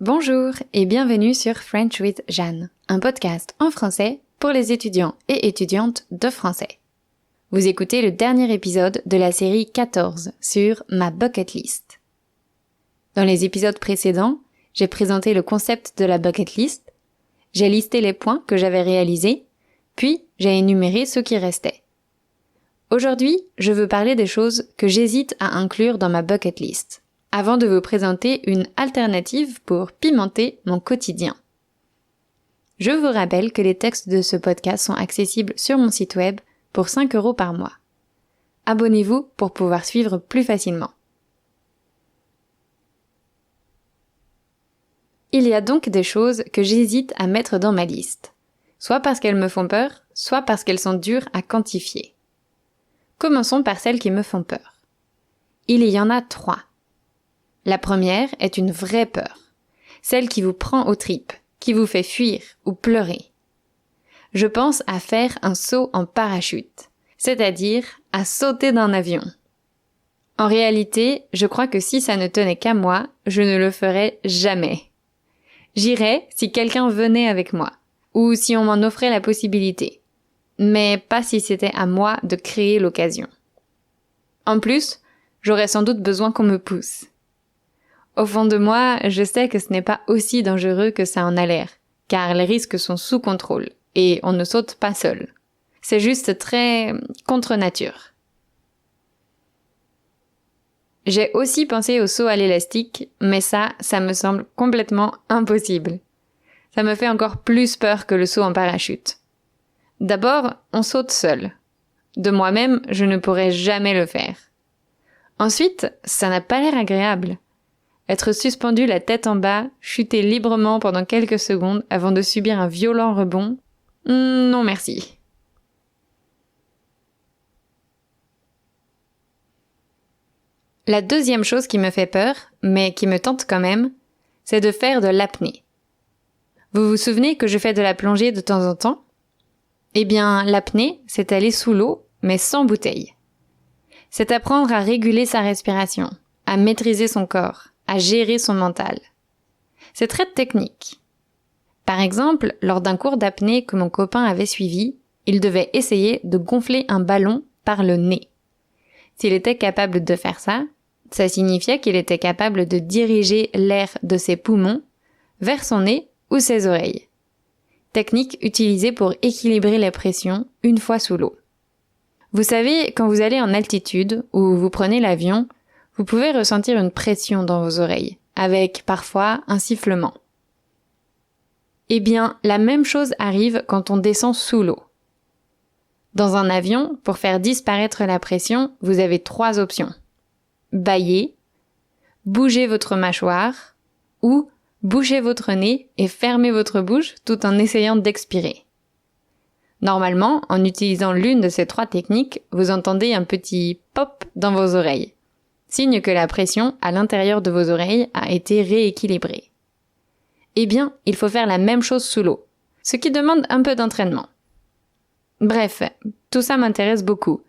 Bonjour et bienvenue sur French with Jeanne, un podcast en français pour les étudiants et étudiantes de français. Vous écoutez le dernier épisode de la série 14 sur ma bucket list. Dans les épisodes précédents, j'ai présenté le concept de la bucket list, j'ai listé les points que j'avais réalisés, puis j'ai énuméré ceux qui restaient. Aujourd'hui, je veux parler des choses que j'hésite à inclure dans ma bucket list, avant de vous présenter une alternative pour pimenter mon quotidien. Je vous rappelle que les textes de ce podcast sont accessibles sur mon site web pour 5 € par mois. Abonnez-vous pour pouvoir suivre plus facilement. Il y a donc des choses que j'hésite à mettre dans ma liste, soit parce qu'elles me font peur, soit parce qu'elles sont dures à quantifier. Commençons par celles qui me font peur. Il y en a 3. La première est une vraie peur, celle qui vous prend aux tripes, qui vous fait fuir ou pleurer. Je pense à faire un saut en parachute, c'est-à-dire à sauter d'un avion. En réalité, je crois que si ça ne tenait qu'à moi, je ne le ferais jamais. J'irais si quelqu'un venait avec moi, ou si on m'en offrait la possibilité, mais pas si c'était à moi de créer l'occasion. En plus, j'aurais sans doute besoin qu'on me pousse. Au fond de moi, je sais que ce n'est pas aussi dangereux que ça en a l'air, car les risques sont sous contrôle, et on ne saute pas seul. C'est juste très contre nature. J'ai aussi pensé au saut à l'élastique, mais ça me semble complètement impossible. Ça me fait encore plus peur que le saut en parachute. D'abord, on saute seul. De moi-même, je ne pourrais jamais le faire. Ensuite, ça n'a pas l'air agréable. Être suspendu la tête en bas, chuter librement pendant quelques secondes avant de subir un violent rebond, non merci. La deuxième chose qui me fait peur, mais qui me tente quand même, c'est de faire de l'apnée. Vous vous souvenez que je fais de la plongée de temps en temps ? Eh bien, l'apnée, c'est aller sous l'eau, mais sans bouteille. C'est apprendre à réguler sa respiration, à maîtriser son corps, à gérer son mental. C'est très technique. Par exemple, lors d'un cours d'apnée que mon copain avait suivi, il devait essayer de gonfler un ballon par le nez. S'il était capable de faire ça, ça signifiait qu'il était capable de diriger l'air de ses poumons vers son nez ou ses oreilles. Technique utilisée pour équilibrer les pressions une fois sous l'eau. Vous savez, quand vous allez en altitude ou vous prenez l'avion, vous pouvez ressentir une pression dans vos oreilles, avec parfois un sifflement. Eh bien, la même chose arrive quand on descend sous l'eau. Dans un avion, pour faire disparaître la pression, vous avez 3 options. Bâiller, bouger votre mâchoire ou bouchez votre nez et fermez votre bouche tout en essayant d'expirer. Normalement, en utilisant l'une de ces 3 techniques, vous entendez un petit pop dans vos oreilles. Signe que la pression à l'intérieur de vos oreilles a été rééquilibrée. Eh bien, il faut faire la même chose sous l'eau, ce qui demande un peu d'entraînement. Bref, tout ça m'intéresse beaucoup,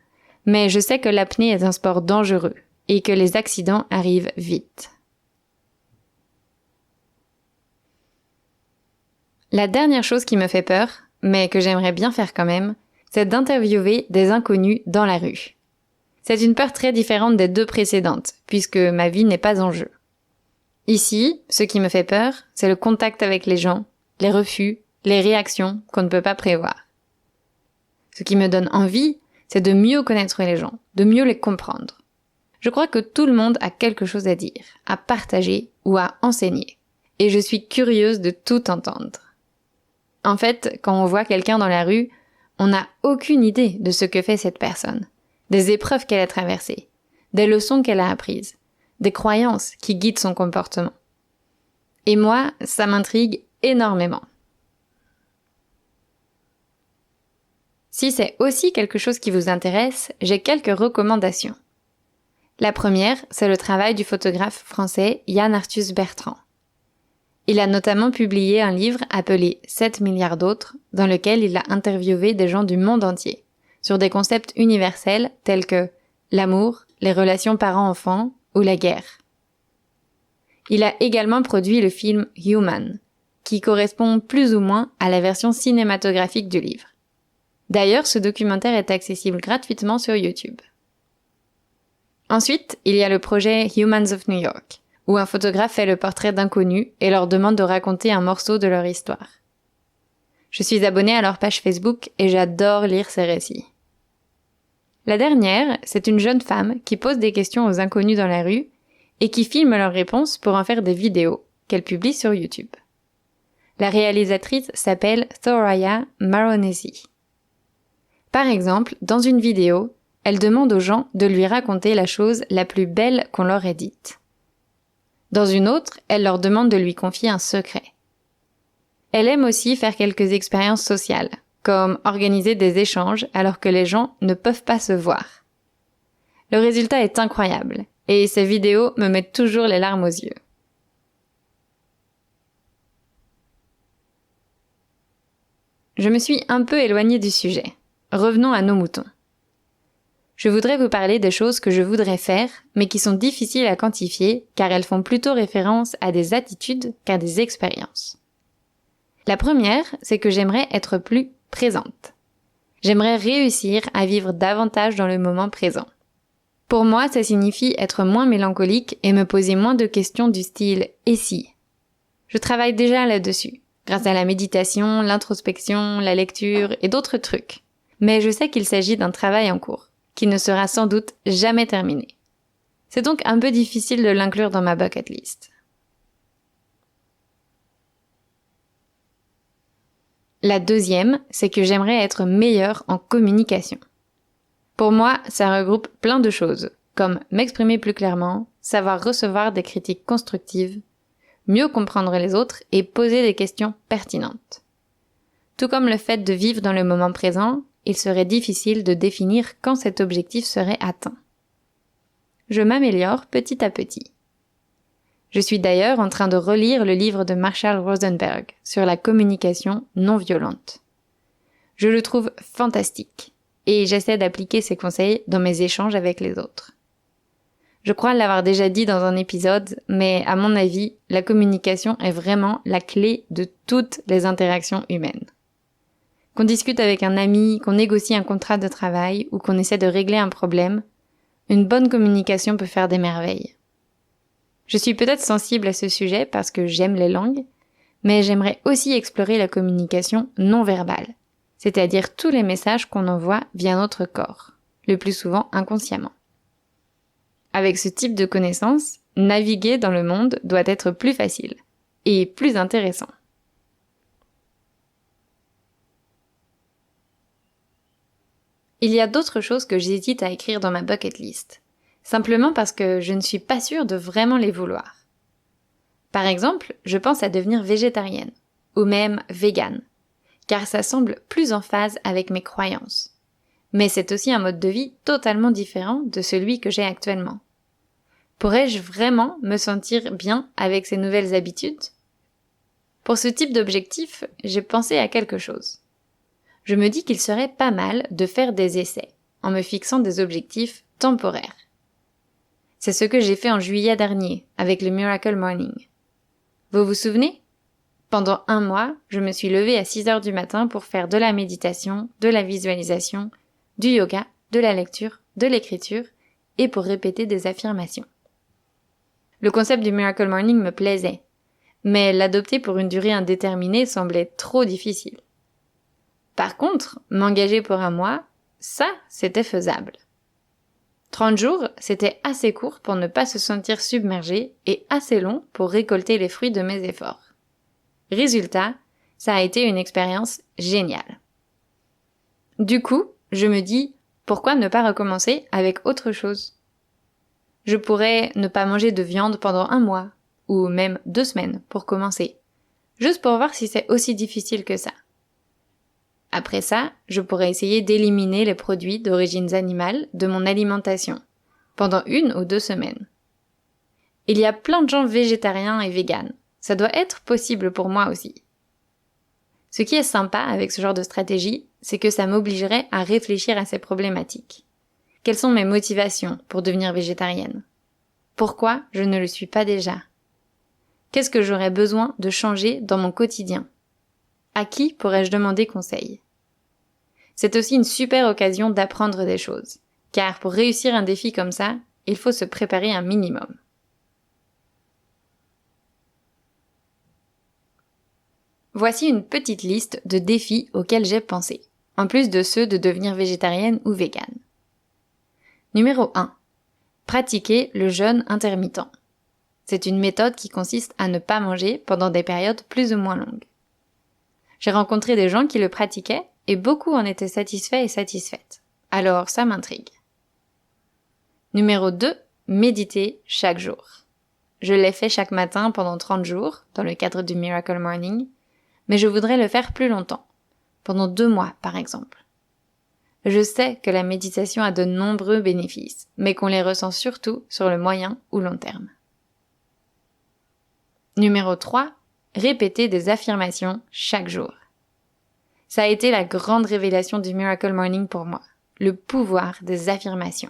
mais je sais que l'apnée est un sport dangereux et que les accidents arrivent vite. La dernière chose qui me fait peur, mais que j'aimerais bien faire quand même, c'est d'interviewer des inconnus dans la rue. C'est une peur très différente des 2 précédentes, puisque ma vie n'est pas en jeu. Ici, ce qui me fait peur, c'est le contact avec les gens, les refus, les réactions qu'on ne peut pas prévoir. Ce qui me donne envie, c'est de mieux connaître les gens, de mieux les comprendre. Je crois que tout le monde a quelque chose à dire, à partager ou à enseigner. Et je suis curieuse de tout entendre. En fait, quand on voit quelqu'un dans la rue, on n'a aucune idée de ce que fait cette personne, des épreuves qu'elle a traversées, des leçons qu'elle a apprises, des croyances qui guident son comportement. Et moi, ça m'intrigue énormément. Si c'est aussi quelque chose qui vous intéresse, j'ai quelques recommandations. La première, c'est le travail du photographe français Yann Arthus Bertrand. Il a notamment publié un livre appelé 7 milliards d'autres, dans lequel il a interviewé des gens du monde entier, sur des concepts universels tels que l'amour, les relations parents-enfants ou la guerre. Il a également produit le film Human, qui correspond plus ou moins à la version cinématographique du livre. D'ailleurs, ce documentaire est accessible gratuitement sur YouTube. Ensuite, il y a le projet Humans of New York, où un photographe fait le portrait d'inconnus et leur demande de raconter un morceau de leur histoire. Je suis abonnée à leur page Facebook et j'adore lire ces récits. La dernière, c'est une jeune femme qui pose des questions aux inconnus dans la rue et qui filme leurs réponses pour en faire des vidéos qu'elle publie sur YouTube. La réalisatrice s'appelle Thoraya Maronesi. Par exemple, dans une vidéo, elle demande aux gens de lui raconter la chose la plus belle qu'on leur ait dite. Dans une autre, elle leur demande de lui confier un secret. Elle aime aussi faire quelques expériences sociales, comme organiser des échanges alors que les gens ne peuvent pas se voir. Le résultat est incroyable, et ces vidéos me mettent toujours les larmes aux yeux. Je me suis un peu éloignée du sujet. Revenons à nos moutons. Je voudrais vous parler des choses que je voudrais faire, mais qui sont difficiles à quantifier car elles font plutôt référence à des attitudes qu'à des expériences. La première, c'est que j'aimerais être plus présente. J'aimerais réussir à vivre davantage dans le moment présent. Pour moi, ça signifie être moins mélancolique et me poser moins de questions du style « et si ?» Je travaille déjà là-dessus, grâce à la méditation, l'introspection, la lecture et d'autres trucs. Mais je sais qu'il s'agit d'un travail en cours, qui ne sera sans doute jamais terminé. C'est donc un peu difficile de l'inclure dans ma bucket list. La deuxième, c'est que j'aimerais être meilleure en communication. Pour moi, ça regroupe plein de choses, comme m'exprimer plus clairement, savoir recevoir des critiques constructives, mieux comprendre les autres et poser des questions pertinentes. Tout comme le fait de vivre dans le moment présent, il serait difficile de définir quand cet objectif serait atteint. Je m'améliore petit à petit. Je suis d'ailleurs en train de relire le livre de Marshall Rosenberg sur la communication non violente. Je le trouve fantastique et j'essaie d'appliquer ses conseils dans mes échanges avec les autres. Je crois l'avoir déjà dit dans un épisode, mais à mon avis, la communication est vraiment la clé de toutes les interactions humaines. Qu'on discute avec un ami, qu'on négocie un contrat de travail ou qu'on essaie de régler un problème, une bonne communication peut faire des merveilles. Je suis peut-être sensible à ce sujet parce que j'aime les langues, mais j'aimerais aussi explorer la communication non verbale, c'est-à-dire tous les messages qu'on envoie via notre corps, le plus souvent inconsciemment. Avec ce type de connaissances, naviguer dans le monde doit être plus facile et plus intéressant. Il y a d'autres choses que j'hésite à écrire dans ma bucket list, simplement parce que je ne suis pas sûre de vraiment les vouloir. Par exemple, je pense à devenir végétarienne, ou même végane, car ça semble plus en phase avec mes croyances. Mais c'est aussi un mode de vie totalement différent de celui que j'ai actuellement. Pourrais-je vraiment me sentir bien avec ces nouvelles habitudes ? Pour ce type d'objectif, j'ai pensé à quelque chose. Je me dis qu'il serait pas mal de faire des essais, en me fixant des objectifs temporaires. C'est ce que j'ai fait en juillet dernier, avec le Miracle Morning. Vous vous souvenez ? Pendant 1 mois, je me suis levée à 6 heures du matin pour faire de la méditation, de la visualisation, du yoga, de la lecture, de l'écriture, et pour répéter des affirmations. Le concept du Miracle Morning me plaisait, mais l'adopter pour une durée indéterminée semblait trop difficile. Par contre, m'engager pour 1 mois, ça, c'était faisable. 30 jours, c'était assez court pour ne pas se sentir submergé et assez long pour récolter les fruits de mes efforts. Résultat, ça a été une expérience géniale. Du coup, je me dis, pourquoi ne pas recommencer avec autre chose ? Je pourrais ne pas manger de viande pendant 1 mois, ou même 2 semaines pour commencer, juste pour voir si c'est aussi difficile que ça. Après ça, je pourrais essayer d'éliminer les produits d'origine animale de mon alimentation, pendant 1 ou 2 semaines. Il y a plein de gens végétariens et véganes, ça doit être possible pour moi aussi. Ce qui est sympa avec ce genre de stratégie, c'est que ça m'obligerait à réfléchir à ces problématiques. Quelles sont mes motivations pour devenir végétarienne ? Pourquoi je ne le suis pas déjà ? Qu'est-ce que j'aurais besoin de changer dans mon quotidien? À qui pourrais-je demander conseil? C'est aussi une super occasion d'apprendre des choses, car pour réussir un défi comme ça, il faut se préparer un minimum. Voici une petite liste de défis auxquels j'ai pensé, en plus de ceux de devenir végétarienne ou végane. Numéro 1. Pratiquer le jeûne intermittent. C'est une méthode qui consiste à ne pas manger pendant des périodes plus ou moins longues. J'ai rencontré des gens qui le pratiquaient et beaucoup en étaient satisfaits et satisfaites. Alors ça m'intrigue. Numéro 2. Méditer chaque jour. Je l'ai fait chaque matin pendant 30 jours, dans le cadre du Miracle Morning, mais je voudrais le faire plus longtemps, pendant 2 mois par exemple. Je sais que la méditation a de nombreux bénéfices, mais qu'on les ressent surtout sur le moyen ou long terme. Numéro 3. Répéter des affirmations chaque jour. Ça a été la grande révélation du Miracle Morning pour moi, le pouvoir des affirmations.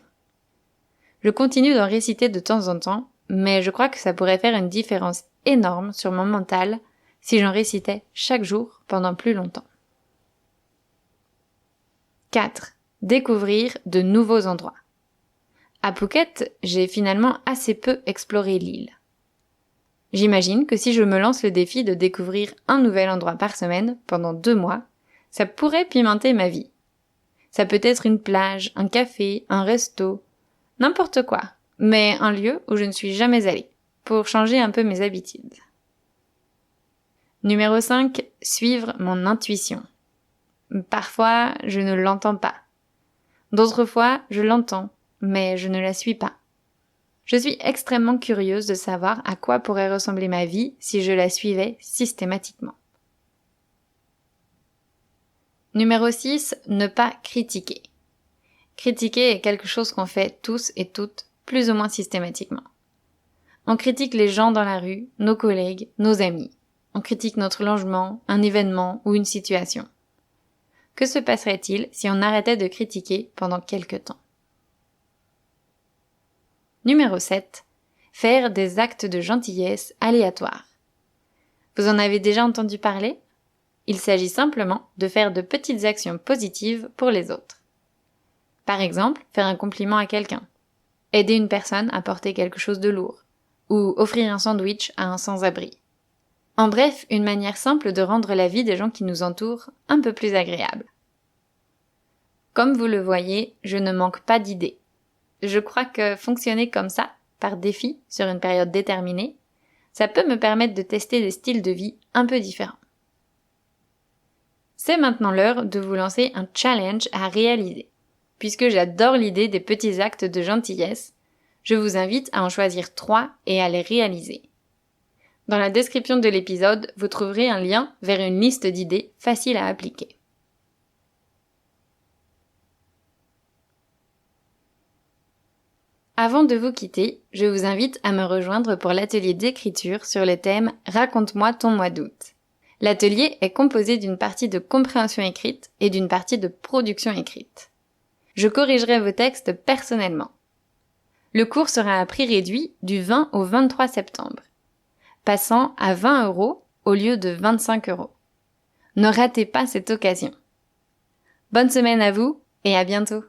Je continue d'en réciter de temps en temps, mais je crois que ça pourrait faire une différence énorme sur mon mental si j'en récitais chaque jour pendant plus longtemps. 4. Découvrir de nouveaux endroits. À Phuket, j'ai finalement assez peu exploré l'île. J'imagine que si je me lance le défi de découvrir un nouvel endroit par semaine pendant 2 mois, ça pourrait pimenter ma vie. Ça peut être une plage, un café, un resto, n'importe quoi, mais un lieu où je ne suis jamais allée, pour changer un peu mes habitudes. Numéro 5. Suivre mon intuition. Parfois, je ne l'entends pas. D'autres fois, je l'entends, mais je ne la suis pas. Je suis extrêmement curieuse de savoir à quoi pourrait ressembler ma vie si je la suivais systématiquement. Numéro 6. Ne pas critiquer. Critiquer est quelque chose qu'on fait tous et toutes plus ou moins systématiquement. On critique les gens dans la rue, nos collègues, nos amis. On critique notre logement, un événement ou une situation. Que se passerait-il si on arrêtait de critiquer pendant quelque temps? Numéro 7. Faire des actes de gentillesse aléatoires. Vous en avez déjà entendu parler? Il s'agit simplement de faire de petites actions positives pour les autres. Par exemple, faire un compliment à quelqu'un, aider une personne à porter quelque chose de lourd, ou offrir un sandwich à un sans-abri. En bref, une manière simple de rendre la vie des gens qui nous entourent un peu plus agréable. Comme vous le voyez, je ne manque pas d'idées. Je crois que fonctionner comme ça, par défi, sur une période déterminée, ça peut me permettre de tester des styles de vie un peu différents. C'est maintenant l'heure de vous lancer un challenge à réaliser. Puisque j'adore l'idée des petits actes de gentillesse, je vous invite à en choisir 3 et à les réaliser. Dans la description de l'épisode, vous trouverez un lien vers une liste d'idées faciles à appliquer. Avant de vous quitter, je vous invite à me rejoindre pour l'atelier d'écriture sur le thème « Raconte-moi ton mois d'août ». L'atelier est composé d'une partie de compréhension écrite et d'une partie de production écrite. Je corrigerai vos textes personnellement. Le cours sera à prix réduit du 20 au 23 septembre, passant à 20 € au lieu de 25 €. Ne ratez pas cette occasion. Bonne semaine à vous et à bientôt!